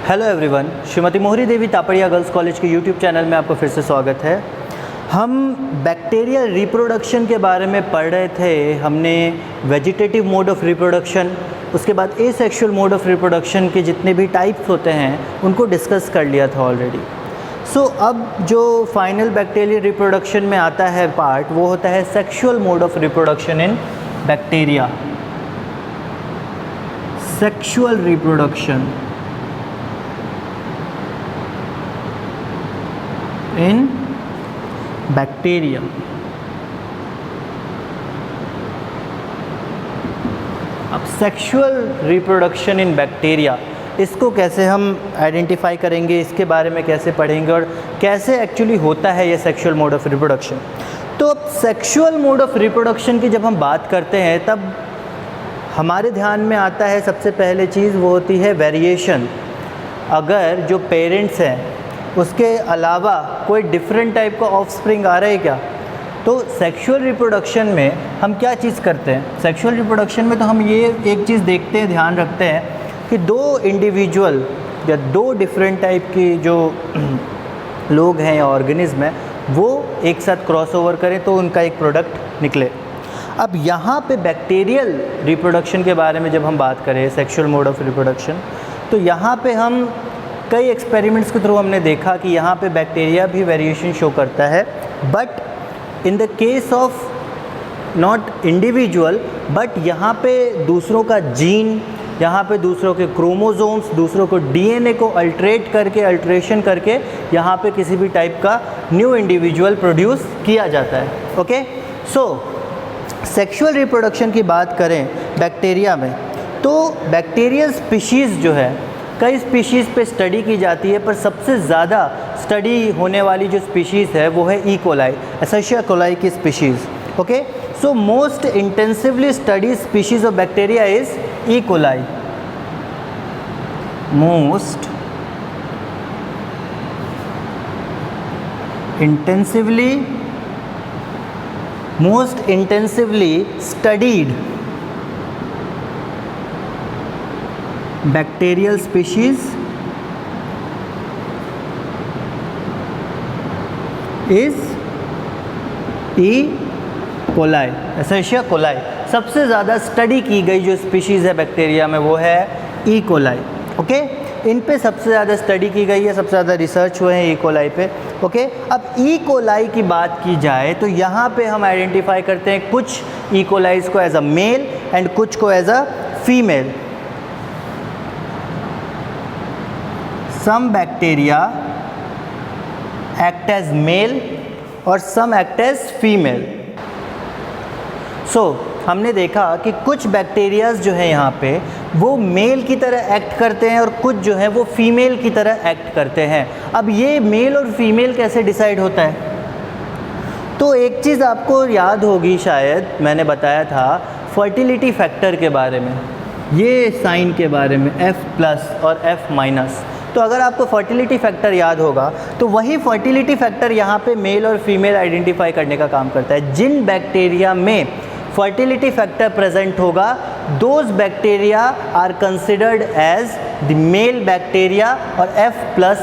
Hello everyone, Shrimati मोहरी देवी Tapadia girls college के YouTube channel में आपका फिर से स्वागत है। हम बैक्टीरियल रिप्रोडक्शन के बारे में पढ़ रहे थे। हमने वेजिटेटिव मोड ऑफ रिप्रोडक्शन, उसके बाद एसेक्सुअल मोड ऑफ रिप्रोडक्शन के जितने भी टाइप्स होते हैं उनको डिस्कस कर लिया था ऑलरेडी। अब जो फाइनल बैक्टीरियल रिप्रोडक्शन में आता है पार्ट, वो होता है sexual mode of reproduction in bacteria. Sexual reproduction in bacteria. अब सेक्सुअल रिप्रोडक्शन इन बैक्टीरिया, इसको कैसे हम आइडेंटिफाई करेंगे, इसके बारे में कैसे पढ़ेंगे और कैसे एक्चुअली होता है ये सेक्सुअल मोड ऑफ रिप्रोडक्शन। तो अब सेक्सुअल मोड ऑफ रिप्रोडक्शन की जब हम बात करते हैं तब हमारे ध्यान में आता है सबसे पहले चीज़ वो होती है वेरिएशन। अगर जो पेरेंट्स हैं उसके अलावा कोई डिफरेंट टाइप का ऑफस्प्रिंग आ रहा है क्या, तो सेक्सुअल रिप्रोडक्शन में हम क्या चीज़ करते हैं? सेक्सुअल रिप्रोडक्शन में तो हम ये एक चीज़ देखते हैं, ध्यान रखते हैं कि दो इंडिविजुअल या दो डिफरेंट टाइप की जो लोग हैं या ऑर्गेनिज्म हैं वो एक साथ क्रॉसओवर करें तो उनका एक प्रोडक्ट निकले। अब यहाँ पे बैक्टीरियल रिप्रोडक्शन के बारे में जब हम बात करें, सेक्सुअल मोड ऑफ रिप्रोडक्शन, तो यहाँ पे हम कई एक्सपेरिमेंट्स के थ्रू हमने देखा कि यहाँ पे बैक्टीरिया भी वेरिएशन शो करता है, but in the case of not individual, but यहाँ पे दूसरों का जीन, यहाँ पे दूसरों के क्रोमोसोम्स, दूसरों को डीएनए को अल्ट्रेशन करके यहाँ पे किसी भी टाइप का न्यू इंडिविजुअल प्रोड्यूस किया जाता है। ओके, सो सेक्सुअल रिप्रोडक्शन की बात करें बैक्टीरिया में, तो बैक्टीरियल स्पीशीज़ जो है कई स्पीशीज़ पे स्टडी की जाती है, पर सबसे ज़्यादा स्टडी होने वाली जो स्पीशीज़ है वो है ई कोलाई, एसेरिया कोलाई की species. Okay, so most intensively study species of bacteria is E coli. Most intensively studied bacterial species is E. coli, Escherichia coli. सबसे ज़्यादा स्टडी की गई जो स्पीशीज़ है बैक्टीरिया में वो है ई कोलाई। ओके, इन पे सबसे ज़्यादा स्टडी की गई है, सबसे ज़्यादा रिसर्च हुए हैं ई कोलाई पे। ओके, अब ई कोलाई की बात की जाए तो यहाँ पे हम आइडेंटिफाई करते हैं कुछ ई कोलाइज को एज अ मेल एंड कुछ को as a female. Some bacteria act as male और some act as female। हमने देखा कि कुछ बैक्टीरियाज जो है यहाँ पे वो मेल की तरह एक्ट करते हैं और कुछ जो है वो फीमेल की तरह एक्ट करते हैं। अब ये मेल और फीमेल कैसे डिसाइड होता है? तो एक चीज़ आपको याद होगी, शायद मैंने बताया था फर्टिलिटी फैक्टर के बारे में, ये साइन के बारे में F+ और F-। तो अगर आपको फर्टिलिटी फैक्टर याद होगा तो वही फर्टिलिटी फैक्टर यहाँ पे मेल और फीमेल आइडेंटिफाई करने का काम करता है। जिन बैक्टीरिया में फर्टिलिटी फैक्टर प्रेजेंट होगा, those bacteria are considered as the male bacteria और F+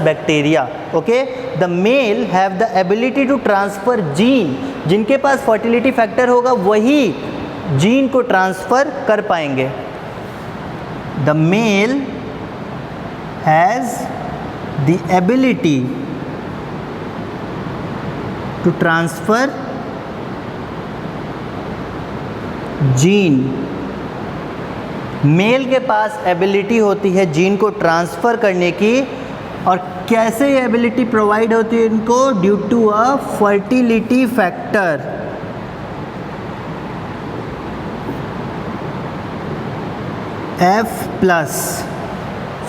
bacteria. Okay, the male have the ability to transfer gene. जिनके पास फर्टिलिटी फैक्टर होगा वही जीन को ट्रांसफ़र कर पाएंगे। The male has the ability to transfer gene। मेल के पास एबिलिटी होती है जीन को ट्रांसफ़र करने की, और कैसे ये एबिलिटी प्रोवाइड होती है इनको? Due to a fertility factor F+,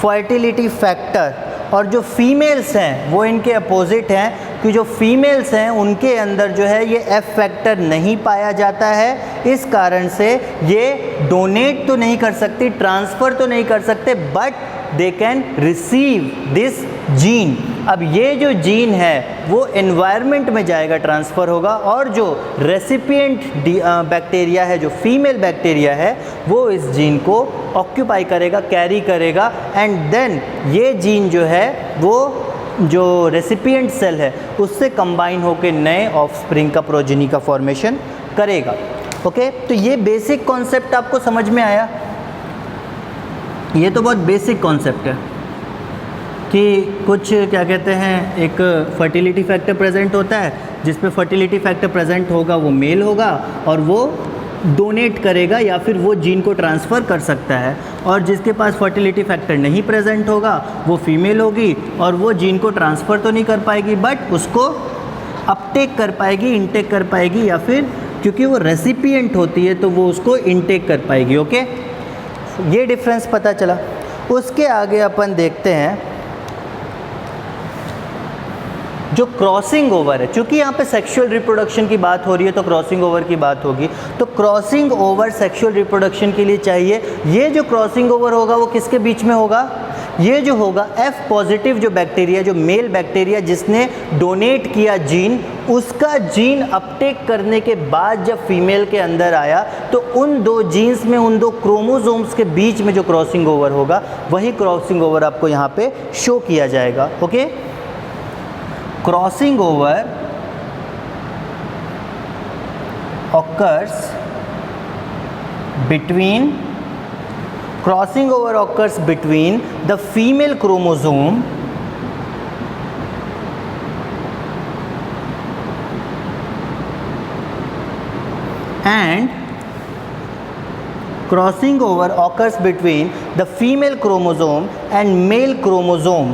fertility factor. और जो फीमेल्स हैं वो इनके अपोजिट हैं कि जो फीमेल्स हैं उनके अंदर जो है ये F फैक्टर नहीं पाया जाता है। इस कारण से ये डोनेट तो नहीं कर सकती, ट्रांसफ़र तो नहीं कर सकते, but they can receive this gene. अब ये जो जीन है वो एनवायरनमेंट में जाएगा, ट्रांसफ़र होगा, और जो रेसिपिएंट बैक्टीरिया है, जो फीमेल बैक्टीरिया है, वो इस जीन को ऑक्यूपाई करेगा, कैरी करेगा, एंड देन ये जीन जो है वो जो रेसिपिएंट सेल है उससे कंबाइन होकर नए ऑफस्प्रिंग का प्रोजेनी का फॉर्मेशन करेगा। ओके, तो ये बेसिक कॉन्सेप्ट आपको समझ में आया? ये तो बहुत बेसिक कॉन्सेप्ट है कि कुछ क्या कहते हैं, एक फर्टिलिटी फैक्टर प्रेजेंट होता है, जिस पे फर्टिलिटी फैक्टर प्रेजेंट होगा वो मेल होगा और वो डोनेट करेगा या फिर वो जीन को ट्रांसफ़र कर सकता है, और जिसके पास फर्टिलिटी फैक्टर नहीं प्रेजेंट होगा वो फीमेल होगी और वो जीन को ट्रांसफ़र तो नहीं कर पाएगी बट उसको अपटेक कर पाएगी, इनटेक कर पाएगी, या फिर क्योंकि वो रेसिपिएंट होती है तो वो उसको इनटेक कर पाएगी। ओके, ये डिफरेंस पता चला। उसके आगे अपन देखते हैं जो क्रॉसिंग ओवर है। चूँकि यहाँ पे सेक्सुअल रिप्रोडक्शन की बात हो रही है तो क्रॉसिंग ओवर की बात होगी, तो क्रॉसिंग ओवर सेक्सुअल रिप्रोडक्शन के लिए चाहिए। ये जो क्रॉसिंग ओवर होगा वो किसके बीच में होगा? ये जो होगा F पॉजिटिव जो बैक्टीरिया, जो मेल बैक्टीरिया जिसने डोनेट किया जीन, उसका जीन अपटेक करने के बाद जब फीमेल के अंदर आया तो उन दो जीन्स में, उन दो क्रोमोसोम्स के बीच में जो क्रॉसिंग ओवर होगा वही क्रॉसिंग ओवर आपको यहाँ पे शो किया जाएगा। Okay, crossing over occurs between the female chromosome and crossing over occurs between the female chromosome and male chromosome.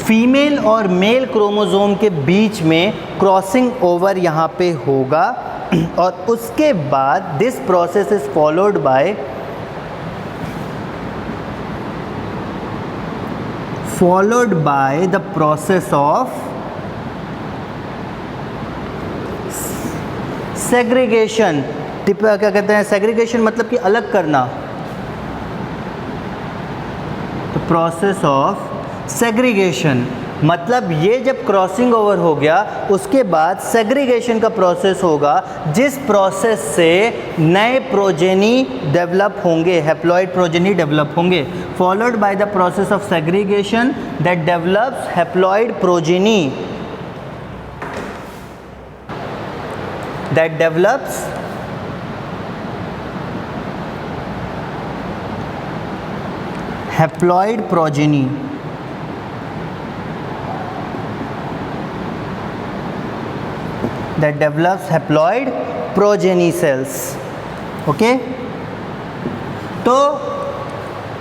Female और मेल क्रोमोसोम के बीच में क्रॉसिंग ओवर यहाँ पे होगा और उसके बाद this process is followed by the process of segregation. क्या कहते हैं सेग्रीगेशन? मतलब कि अलग करना, तो प्रोसेस ऑफ सेग्रीगेशन। मतलब ये जब क्रॉसिंग ओवर हो गया उसके बाद सेग्रीगेशन का प्रोसेस होगा, जिस प्रोसेस से नए प्रोजेनी डेवलप होंगे, हैप्लॉइड प्रोजेनी डेवलप होंगे, followed by the process of segregation that develops haploid progeny, that develops haploid progeny. that develops haploid progeny cells. Okay, तो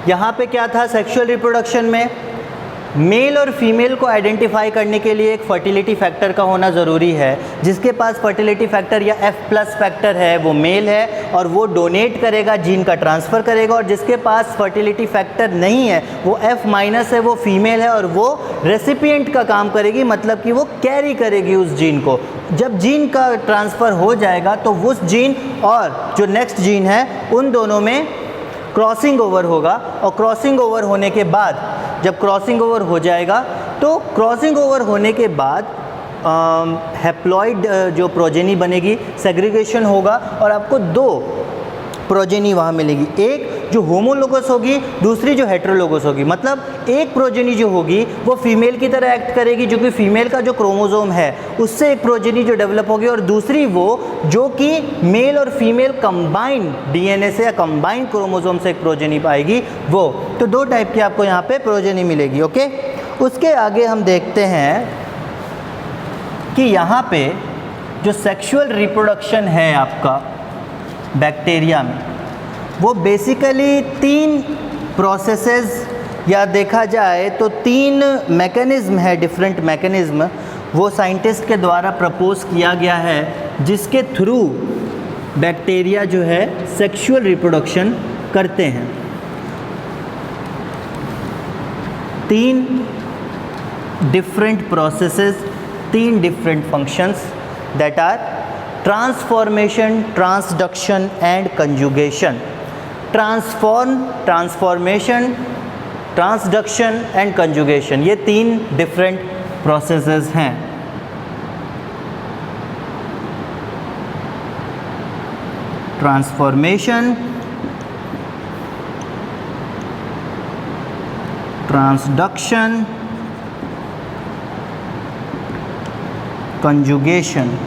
यहाँ पे क्या था सेक्सुअल रिप्रोडक्शन में? मेल और फीमेल को आइडेंटिफाई करने के लिए एक फर्टिलिटी फैक्टर का होना ज़रूरी है। जिसके पास फर्टिलिटी फैक्टर या F+ फैक्टर है वो मेल है और वो डोनेट करेगा, जीन का ट्रांसफ़र करेगा, और जिसके पास फर्टिलिटी फैक्टर नहीं है वो F- है, वो फीमेल है और वो रेसिपिएंट का काम करेगी, मतलब कि वो कैरी करेगी उस जीन को। जब जीन का ट्रांसफ़र हो जाएगा तो उस जीन और जो नेक्स्ट जीन है उन दोनों में क्रॉसिंग ओवर होगा, और क्रॉसिंग ओवर होने के बाद जब क्रॉसिंग ओवर हो जाएगा तो क्रॉसिंग ओवर होने के बाद हैप्लॉइड जो प्रोजेनी बनेगी, सेग्रीगेशन होगा और आपको दो प्रोजेनी वहाँ मिलेगी, एक जो होमोलोगस होगी, दूसरी जो हेटेरोलोगस होगी। मतलब एक प्रोजेनी जो होगी वो फीमेल की तरह एक्ट करेगी, जो कि फीमेल का जो क्रोमोसोम है उससे एक प्रोजेनी जो डेवलप होगी, और दूसरी वो जो कि मेल और फीमेल कंबाइन डीएनए से या कंबाइन क्रोमोसोम से एक प्रोजेनी पाएगी वो। तो दो टाइप की आपको यहाँ पे प्रोजेनी मिलेगी। ओके, उसके आगे हम देखते हैं कि यहाँ पे जो सेक्सुअल रिप्रोडक्शन है आपका बैक्टीरिया में, वो बेसिकली 3 प्रोसेसेस या देखा जाए तो 3 मैकेनिज़्म है, डिफरेंट मैकेनिज़्म वो साइंटिस्ट के द्वारा प्रपोज किया गया है, जिसके थ्रू बैक्टीरिया जो है सेक्सुअल रिप्रोडक्शन करते हैं। 3 different processes, 3 different functions that are transformation, transduction and conjugation. Transformation, transduction and conjugation, ये 3 डिफरेंट प्रोसेसेस हैं। ट्रांसफॉर्मेशन, ट्रांसडक्शन, कंजुगेशन,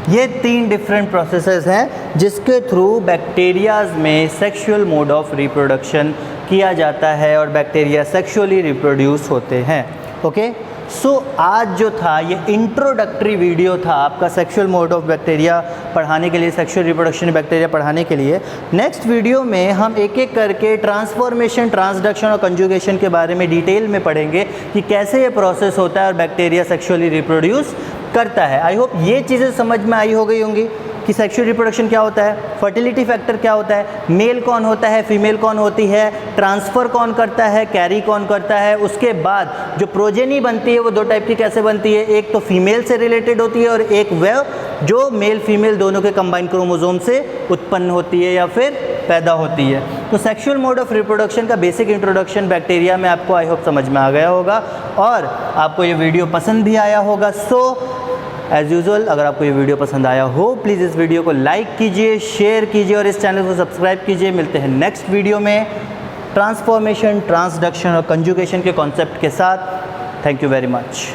ये 3 डिफरेंट प्रोसेसेस हैं जिसके थ्रू बैक्टीरियाज में सेक्सुअल मोड ऑफ रिप्रोडक्शन किया जाता है और बैक्टीरिया सेक्सुअली रिप्रोड्यूस होते हैं। ओके, सो आज जो था ये इंट्रोडक्टरी वीडियो था आपका सेक्सुअल मोड ऑफ बैक्टीरिया पढ़ाने के लिए, सेक्सुअल रिप्रोडक्शन बैक्टीरिया पढ़ाने के लिए। नेक्स्ट वीडियो में हम एक एक करके ट्रांसफॉर्मेशन, ट्रांसडक्शन और कंजुगेशन के बारे में डिटेल में पढ़ेंगे कि कैसे ये प्रोसेस होता है और बैक्टीरिया सेक्सुअली रिप्रोड्यूस करता है। आई होप ये चीज़ें समझ में आई हो गई होंगी कि सेक्सुअल रिप्रोडक्शन क्या होता है, फर्टिलिटी फैक्टर क्या होता है, मेल कौन होता है, फीमेल कौन होती है, ट्रांसफ़र कौन करता है, कैरी कौन करता है, उसके बाद जो प्रोजेनी बनती है वो 2 टाइप की कैसे बनती है, एक तो फीमेल से रिलेटेड होती है और एक वह जो मेल फीमेल दोनों के कंबाइंड क्रोमोसोम से उत्पन्न होती है या फिर पैदा होती है। तो सेक्सुअल मोड ऑफ रिप्रोडक्शन का बेसिक इंट्रोडक्शन बैक्टीरिया में आपको आई होप समझ में आ गया होगा और आपको ये वीडियो पसंद भी आया होगा। सो एज़ यूजुअल अगर आपको ये वीडियो पसंद आया हो प्लीज़ इस वीडियो को लाइक कीजिए, शेयर कीजिए और इस चैनल को सब्सक्राइब कीजिए। मिलते हैं नेक्स्ट वीडियो में ट्रांसफॉर्मेशन, ट्रांसडक्शन और कंजुगेशन के कॉन्सेप्ट के साथ। Thank you very much.